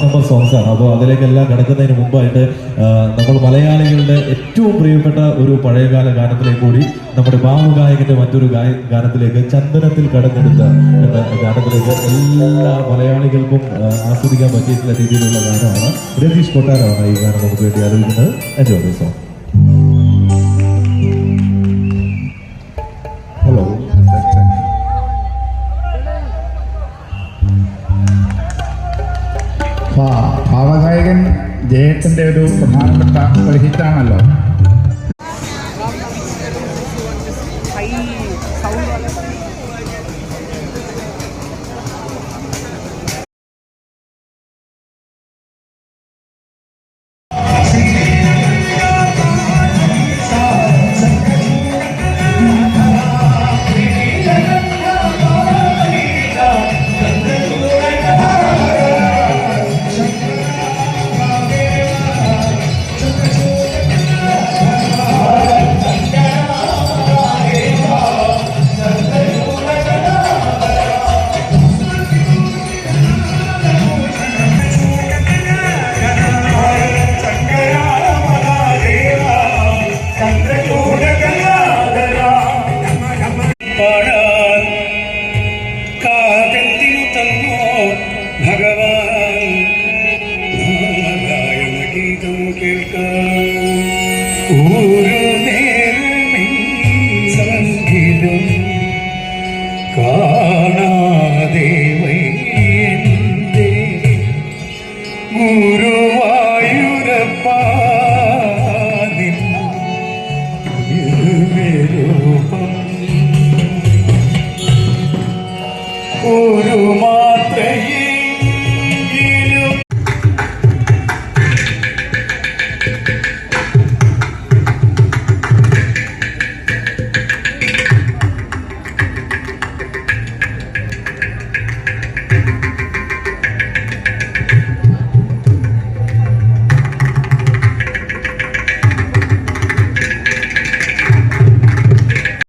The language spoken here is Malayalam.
നമ്പർ സോങ്സ് ആണ്. അപ്പോൾ അതിലേക്കെല്ലാം കിടക്കുന്നതിന് മുമ്പായിട്ട് നമ്മൾ മലയാളികളുടെ ഏറ്റവും പ്രിയപ്പെട്ട ഒരു പഴയകാല ഗാനത്തിലേക്ക് കൂടി നമ്മുടെ ബാബുഗായകന്റെ മറ്റൊരു ഗാനത്തിലേക്ക് ചന്ദനത്തിൽ കടന്നെടുത്ത എന്ന ഗാനത്തിലേക്ക് എല്ലാ മലയാളികൾക്കും ആസ്വദിക്കാൻ പറ്റിയിട്ടുള്ള രീതിയിലുള്ള ഗാനമാണ്. രതീഷ് കൊട്ടാരമാണ് ഈ ഗാനം നമുക്ക് വേണ്ടി ആലോചിക്കുന്നത്. Enjoy the song. ഹലോ, ഭാവഗായകൻ ജയേട്ടൻ്റെ ഒരു പ്രധാനപ്പെട്ട ഒരു ഹിറ്റാണല്ലോ.